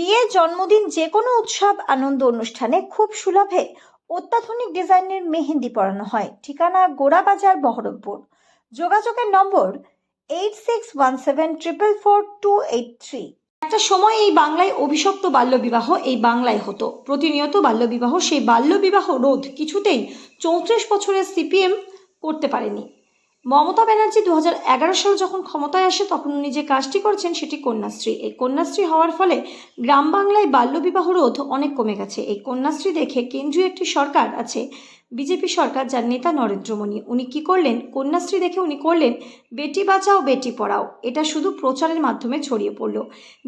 বিয়ে, জন্মদিন, যে কোনো উৎসব আনন্দ অনুষ্ঠানে খুব সুলভে অত্যাধুনিক ডিজাইনের মেহেন্দি পরানো হয়। ঠিকানা গোড়াবাজার, বহরমপুর। যোগাযোগের নম্বর 8617444283। একটা সময় এই বাংলায় অভিশপ্ত বাল্যবিবাহ এই বাংলায় হতো, প্রতিনিয়ত বাল্যবিবাহ। সেই বাল্যবিবাহ রোধ কিছুতেই 34 বছরের সিপিএম করতে পারেনি। মমতা ব্যানার্জি 2011 সালে যখন ক্ষমতায় আসে তখন উনি যে কাজটি করেছেন সেটি কন্যাশ্রী। এই কন্যাশ্রী হওয়ার ফলে গ্রাম বাংলায় বাল্যবিবাহ রোধ অনেক কমে গেছে। এই কন্যাশ্রী দেখে কেন্দ্রীয় একটি সরকার আছে, বিজেপি সরকার, যার নেতা নরেন্দ্র মোদী, উনি কি করলেন, কন্যাশ্রী দেখে উনি করলেন বেটি বাঁচাও বেটি পড়াও। এটা শুধু প্রচারের মাধ্যমে ছড়িয়ে পড়লো।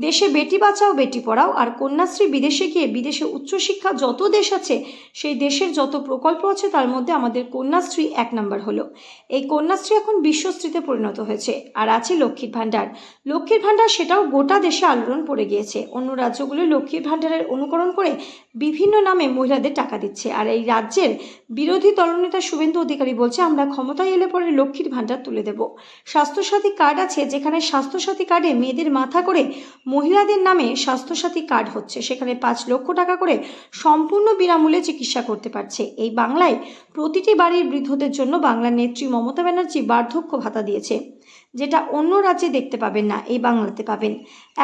দেশে বেটি বাঁচাও বেটি পড়াও আর কন্যাশ্রী বিদেশে গিয়ে, বিদেশে উচ্চশিক্ষা যত দেশ আছে সেই দেশের যত প্রকল্প আছে তার মধ্যে আমাদের কন্যাশ্রী 1 নম্বর হলো। এই কন্যাশ্রী এখন বিশ্বশ্রীতে পরিণত হয়েছে। আর আছে লক্ষ্মীর ভাণ্ডার। লক্ষ্মীর ভাণ্ডার সেটাও গোটা দেশে আলোড়ন পড়ে গিয়েছে। অন্য রাজ্যগুলো লক্ষ্মীর ভাণ্ডারের অনুকরণ করে বিভিন্ন নামে মহিলাদের টাকা দিচ্ছে। আর এই রাজ্যের বিরোধী দলনেতা শুভেন্দু অধিকারী বলছে, আমরা ক্ষমতায় এলে পরে লক্ষ্মীর ভাণ্ডার তুলে দেব। স্বাস্থ্যসাথী কার্ড আছে, যেখানে স্বাস্থ্যসাথী কার্ডে মেয়েদের মাথা করে মহিলাদের নামে স্বাস্থ্যসাথী কার্ড হচ্ছে, সেখানে 5 লক্ষ টাকা করে সম্পূর্ণ বিনামূল্যে চিকিৎসা করতে পারছে। এই বাংলায় প্রতিটি বাড়ির বৃদ্ধদের জন্য বাংলার নেত্রী মমতা ব্যানার্জি বার্ধক্য ভাতা দিয়েছে, যেটা অন্য রাজ্যে দেখতে পাবেন না, এই বাংলাতে পাবেন।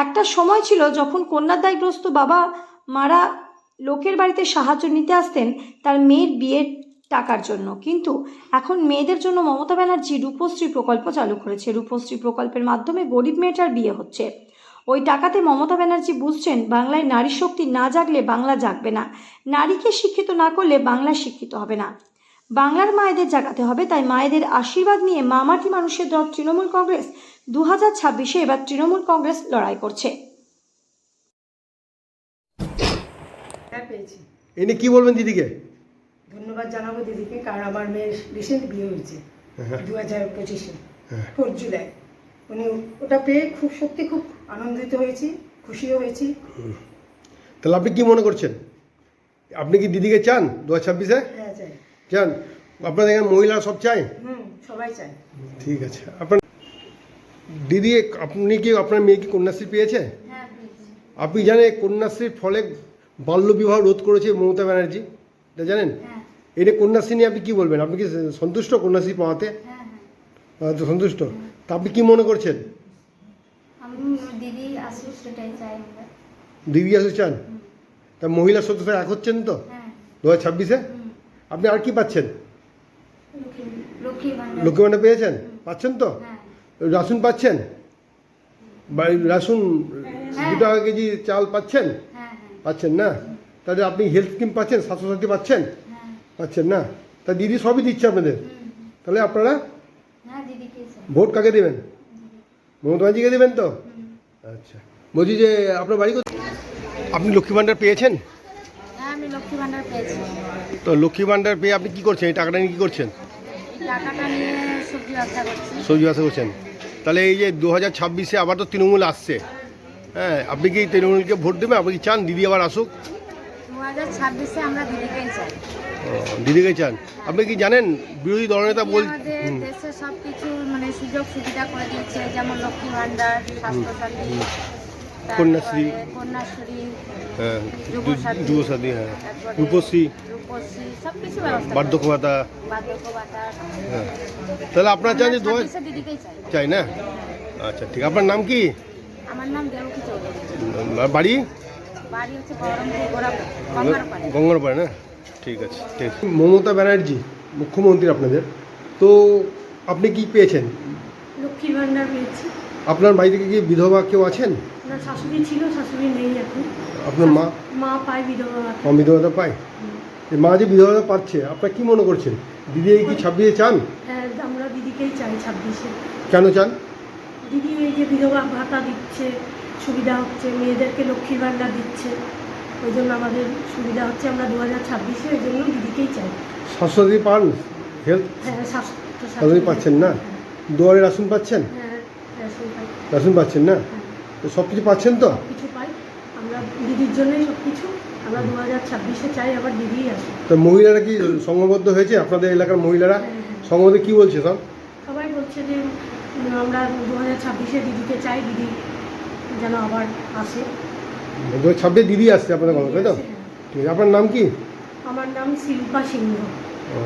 একটা সময় ছিল যখন কন্যাদায়গ্রস্ত বাবা মারা লোকের বাড়িতে সাহায্য নিতে আসতেন তার মেয়ের বিয়ের টাকার জন্য, কিন্তু এখন মেয়েদের জন্য মমতা ব্যানার্জি রূপশ্রী প্রকল্প চালু করেছে। রূপশ্রী প্রকল্পের মাধ্যমে গরিব মেয়েটার বিয়ে হচ্ছে। ওই টাকাতে মমতা ব্যানার্জি বুঝছেন, বাংলায় নারী শক্তি না জাগলে বাংলা জাগবে না, নারীকে শিক্ষিত না করলে বাংলা শিক্ষিত হবে না। বাংলার মায়েদের জাগাতে হবে। তাই মায়েদের আশীর্বাদ নিয়ে মামাটি মানুষের দল তৃণমূল কংগ্রেস 2026-এ এবার তৃণমূল কংগ্রেস লড়াই করছে। এনে কি বলবেন দিদিকে? ধন্যবাদ জানাবো দিদিকে, কারণ আমার মেয়ের রিসেন্ট বিয়ে হয়েছে 2025-এ 4 জুলাই। উনি ওটা পেয়ে সত্যি খুব আনন্দিত হয়েছি, খুশিও হয়েছি। তাহলে আপনি কি মনে করছেন? আপনি কি দিদিকে চান 2026-এ? হ্যাঁ, চাই। চান? আপনাদের এখানে মহিলা সব চায়? সবাই চায়। ঠিক আছে। আপনার দিদি, আপনি কি, আপনার মেয়ে কি কন্যাশ্রী পেয়েছে? হ্যাঁ, আপনি জানেন কন্যাশ্রীর ফলে বাল্যবিবাহ রোধ করেছে মমতা ব্যানার্জি, এটা জানেন? এটা কন্যাশ্রী নিয়ে আপনি কি বলবেন? আপনি কি সন্তুষ্ট কন্যাশ্রী পাওয়াতে? সন্তুষ্ট। তা আপনি কি মনে করছেন? দিদি আসুক সেটাই চাই আমরা। দিদি আসুক চান? তা মহিলা সদস্য এক হচ্ছেন তো 2026-এ? আপনি আর কি পাচ্ছেন? লক্ষ্মী ভাণ্ডার পেয়েছেন? পাচ্ছেন তো? রাশন পাচ্ছেন? রাশন 2 টাকা কেজি চাল পাচ্ছেন? পাচ্ছেন না? তাহলে আপনি হেলথ স্কিম পাচ্ছেন, স্বাস্থ্যসাথী পাচ্ছেন? পাচ্ছেন না? তা দিদি সবই দিচ্ছে আপনাদের। তাহলে আপনারা ভোট কাকে দেবেন? মমতা ব্যানার্জিকে দেবেন তো? আচ্ছা, বলছি যে আপনার বাড়ি কোথায়? আপনি লক্ষ্মী ভাণ্ডার পেয়েছেন? হ্যাঁ, আমি লক্ষ্মী ভাণ্ডার পেয়েছি। তো লক্ষ্মী ভাণ্ডার পেয়ে আপনি কি করছেন? এই টাকাটা নিয়ে কি করছেন? টাকাটা নিয়ে সবজি ব্যবসা করছি। সবজি ব্যবসা করছেন। তাহলে এই যে 2026-এ আবার তো তৃণমূল আসছে, হ্যাঁ, আপনি কি তৃণমূলকে ভোট দেবেন? আপনি কি চান দিদি আবার আসুক? 2026-এ আমরা দিদিকেই চাই। দিদিকে চান? আপনি কি জানেন বিরোধী দলনেতা আমাদের দেশে সবকিছু মানে সুযোগ সুবিধা করে দিচ্ছে, যেমন লক্ষ্মী ভাণ্ডার, স্বাস্থ্যসাথী, কন্যাশ্রী, হ্যাঁ, যুবসাথী, হ্যাঁ, রূপশ্রী, সবকিছু ব্যবস্থা, বার্ধক্য ভাতা। হ্যাঁ, তাহলে আপনারা চান যে দিদিকেই চাই না? আচ্ছা, ঠিক। আপনার নাম কি? আমার নাম দেবকী চৌধুরী। বাড়ি? বাড়ি হচ্ছে বহরমপুর, গঙ্গারপাড়ে না? ঠিক আছে, ঠিক। মমতা ব্যানার্জি মুখ্যমন্ত্রী আপনাদের, তো আপনি কি পেয়েছেন? লক্ষ্মীর ভাণ্ডার পেয়েছি। আপনার বাড়ি থেকে কি বিধবা কেউ আছেন? না, শাশুড়ি ছিল, শাশুড়ি নেই এখন। আপনার মা পায় বিধবা ভাতা। বিধবা পায়? মা যে বিধবা ভাতা পাচ্ছে, আপনার কি মনে করছেন? দিদি এই কি 26-এ চান? হ্যাঁ, আমরা দিদিকেই চাই 26-এ। কেন চান? দিদি এই যে বিধবা ভাতা দিচ্ছে, সুবিধা হচ্ছে, মেয়েদেরকে লক্ষ্মীর ভাণ্ডার দিচ্ছে, ওই জন্য আমাদের সুবিধা হচ্ছে। আমরা 2026-এ ওই জন্য দিদিকেই চাই। স্বাস্থ্যসাথী পান? হেলথ? হ্যাঁ, স্বাস্থ্যসাথী পাচ্ছেন না? দুয়ারে রাশন পাচ্ছেন? হ্যাঁ, রাশন পাচ্ছেন না? সব কিছু পাচ্ছেন তো? কিছু পাই আমরা দিদির জন্যই, সব কিছু। আমরা 2026-এ চাই আবার দিদিই আসুক। তো মহিলারা কি সংঘবদ্ধ হয়েছে? আপনাদের এলাকার মহিলারা সংঘবদ্ধ কি বলছে সব? সবাই বলছে যে আমরা 2026-এ দিদিকে চাই, দিদি যেন আবার আসে। 2026 দিদি আসছে আপনাদের ঘরে, তাই তো? ঠিক আছে, আপনার নাম কি? আমার নাম শিল্পা সিংহ। ও,